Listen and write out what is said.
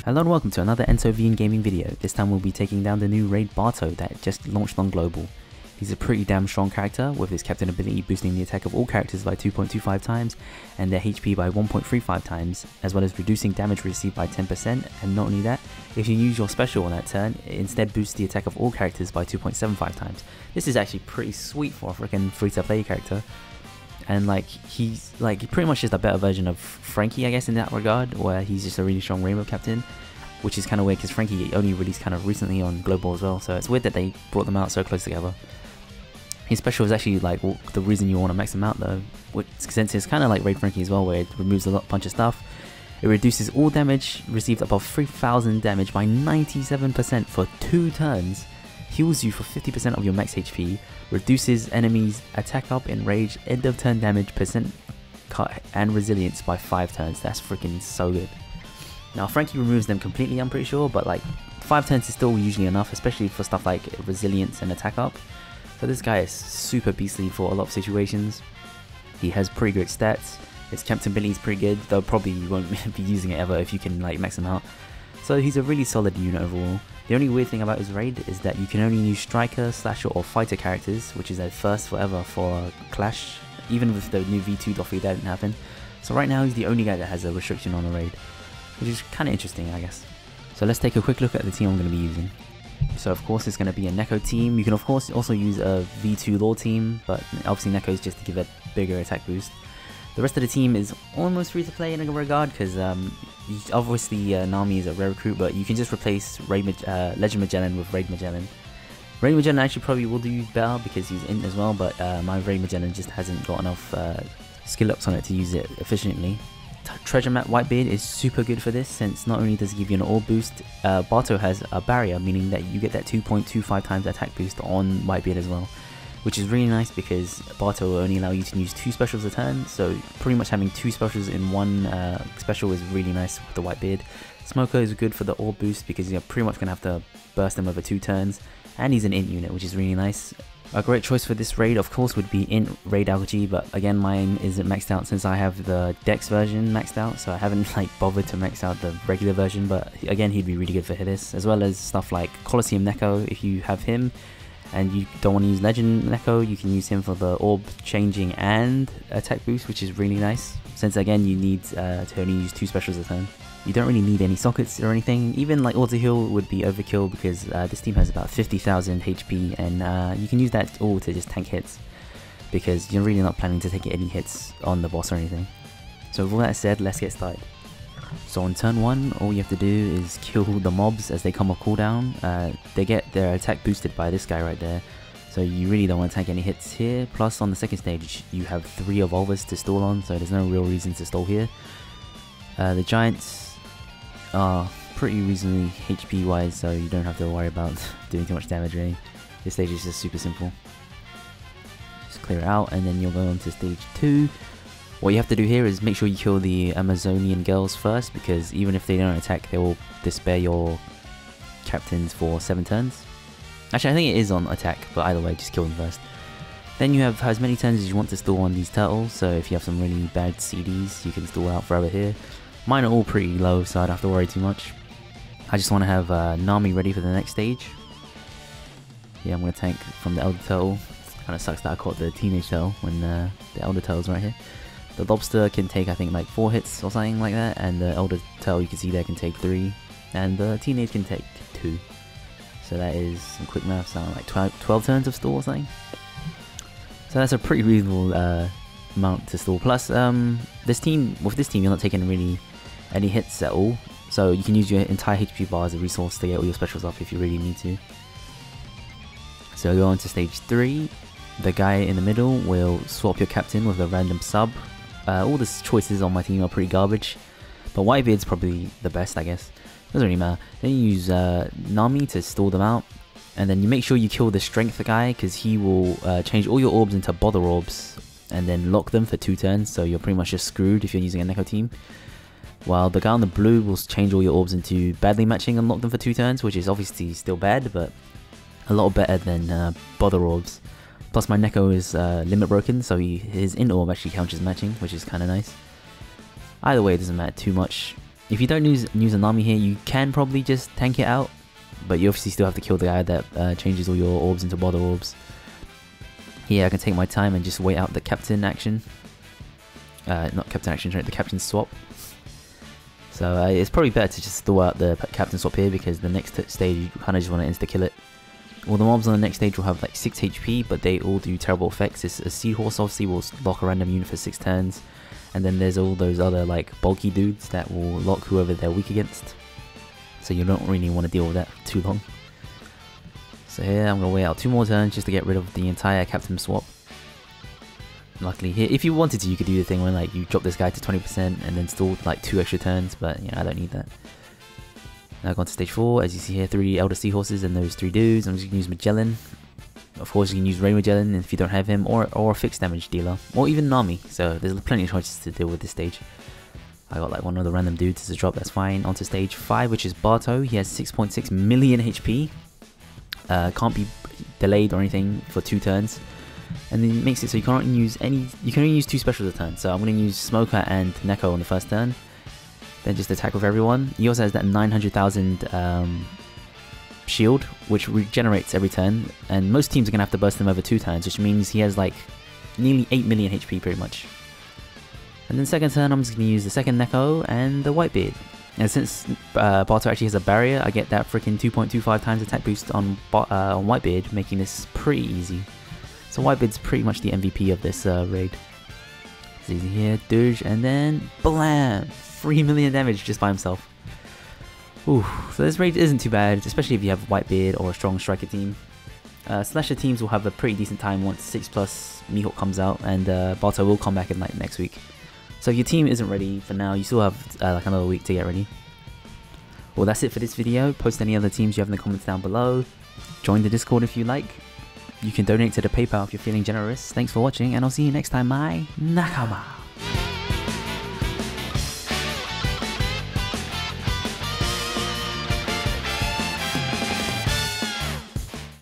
Hello and welcome to another EnsoVN gaming video. This time we'll be taking down the new raid Bartow that just launched on global. He's a pretty damn strong character, with his captain ability boosting the attack of all characters by 2.25 times and their HP by 1.35 times, as well as reducing damage received by 10%, and not only that, if you use your special on that turn, it instead boosts the attack of all characters by 2.75 times. This is actually pretty sweet for a freaking free-to-play character. And he's pretty much just a better version of Frankie, I guess, in that regard, where he's just a really strong rainbow captain, which is kind of weird because Frankie only released kind of recently on global as well, so it's weird that they brought them out so close together. His special is actually the reason you want to max him out though, which, since it's kind of like Raid Frankie as well, where it removes a bunch of stuff. It reduces all damage received above 3000 damage by 97% for 2 turns. Heals you for 50% of your max HP, reduces enemies attack up, enrage, end of turn damage, percent cut, and resilience by 5 turns. That's freaking so good. Now Frankie removes them completely, I'm pretty sure, but 5 turns is still usually enough, especially for stuff like resilience and attack up. So this guy is super beastly for a lot of situations. He has pretty good stats. His captain ability is pretty good, though probably you won't be using it ever if you can max him out. So he's a really solid unit overall. The only weird thing about his raid is that you can only use striker, slasher, or fighter characters, which is a first forever for Clash. Even with the new V2 Doffy, that didn't happen. So right now he's the only guy that has a restriction on the raid, which is kind of interesting, I guess. So let's take a quick look at the team I'm going to be using. So of course it's going to be a Neko team. You can of course also use a V2 Lore team, but obviously Neko is just to give a bigger attack boost. The rest of the team is almost free to play in a regard, because obviously Nami is a rare recruit, but you can just replace Legend Magellan with Raid Magellan. Raid Magellan actually probably will do better because he's in as well, but my Raid Magellan just hasn't got enough skill ups on it to use it efficiently. Treasure Map Whitebeard is super good for this, since not only does it give you an orb boost, Bartow has a barrier, meaning that you get that 2.25 times attack boost on Whitebeard as well, which is really nice because Bartow will only allow you to use 2 specials a turn, so pretty much having 2 specials in one special is really nice with the Whitebeard. Smoker is good for the orb boost because you're pretty much going to have to burst him over 2 turns, and he's an int unit, which is really nice. A great choice for this raid of course would be int raid algae, but again mine isn't maxed out since I have the Dex version maxed out, so I haven't bothered to max out the regular version, but again he'd be really good for this, as well as stuff like Colosseum Neko. If you have him and you don't want to use Legend Neko, you can use him for the orb changing and attack boost, which is really nice, since again you need to only use 2 specials a turn. You don't really need any sockets or anything. Even auto heal would be overkill because this team has about 50,000 HP, and you can use that all to just tank hits because you're really not planning to take any hits on the boss or anything. So with all that said, let's get started. So on turn 1, all you have to do is kill the mobs as they come off cooldown. They get their attack boosted by this guy right there, so you really don't want to tank any hits here. Plus on the second stage you have 3 evolvers to stall on, so there's no real reason to stall here. The giants are pretty reasonably HP wise, so you don't have to worry about doing too much damage really. This stage is just super simple. Just clear it out and then you'll go on to stage 2. What you have to do here is make sure you kill the Amazonian girls first, because even if they don't attack they will despair your captains for 7 turns. Actually I think it is on attack, but either way just kill them first. Then you have as many turns as you want to stall on these turtles, so if you have some really bad CDs you can stall out forever here. Mine are all pretty low, so I don't have to worry too much. I just want to have Nami ready for the next stage. Yeah, I'm going to tank from the Elder Turtle. Kind of sucks that I caught the Teenage Turtle when the Elder Turtle's right here. The Lobster can take I think 4 hits or something like that, and the Elder Turtle you can see there can take 3, and the Teenage can take 2. So that is some quick math, sound like 12 turns of stall or something. So that's a pretty reasonable amount to stall. Plus with this team you're not taking really any hits at all, so you can use your entire HP bar as a resource to get all your specials up if you really need to. So go on to stage 3. The guy in the middle will swap your captain with a random sub. All the choices on my team are pretty garbage, but Whitebeard's probably the best I guess. Doesn't really matter. Then you use Nami to stall them out, and then you make sure you kill the strength guy because he will change all your orbs into bother orbs and then lock them for 2 turns, so you're pretty much just screwed if you're using a Neko team. While the guy on the blue will change all your orbs into badly matching and lock them for 2 turns, which is obviously still bad, but a lot better than bother orbs. Plus my Neko is limit broken, so his int orb actually counts as matching, which is kind of nice. Either way it doesn't matter too much. If you don't use an army here, you can probably just tank it out, but you obviously still have to kill the guy that changes all your orbs into bother orbs. Here I can take my time and just wait out the captain action. Not captain action, the captain swap. So it's probably better to just throw out the captain swap here, because the next stage you kind of just want to insta-kill it. All the mobs on the next stage will have like 6 HP, but they all do terrible effects. A seahorse obviously will lock a random unit for 6 turns. And then there's all those other like bulky dudes that will lock whoever they're weak against. So you don't really want to deal with that for too long. So here I'm going to wait out 2 more turns just to get rid of the entire captain swap. Luckily here, if you wanted to, you could do the thing where like you drop this guy to 20% and then still like 2 extra turns, but you know, I don't need that. Now go on to stage 4, as you see here, 3 Elder Seahorses and those 3 dudes. I'm just going to use Magellan. Of course you can use Ray Magellan if you don't have him, or a fixed damage dealer, or even Nami, so there's plenty of choices to deal with this stage. I got like one of the random dudes as a drop, that's fine. On to stage 5, which is Bartow. He has 6.6 million HP. Can't be delayed or anything for 2 turns. And then it makes it so you can only use 2 specials a turn. So I'm going to use Smoker and Neko on the first turn. Then just attack with everyone. He also has that 900,000 shield, which regenerates every turn. And most teams are going to have to burst him over 2 turns, which means he has like nearly 8 million HP pretty much. And then second turn I'm just going to use the second Neko and the Whitebeard. And since Bartow actually has a barrier, I get that freaking 2.25 times attack boost on Whitebeard, making this pretty easy. So Whitebeard's pretty much the MVP of this raid. It's easy here, Doge, and then blam! 3 million damage just by himself. Ooh, so this raid isn't too bad, especially if you have Whitebeard or a strong striker team. Slasher teams will have a pretty decent time once 6+ Mihawk comes out, and Bartow will come back in like next week. So if your team isn't ready for now, you still have like another week to get ready. Well, that's it for this video. Post any other teams you have in the comments down below. Join the Discord if you like. You can donate to the PayPal if you're feeling generous. Thanks for watching, and I'll see you next time, my Nakama.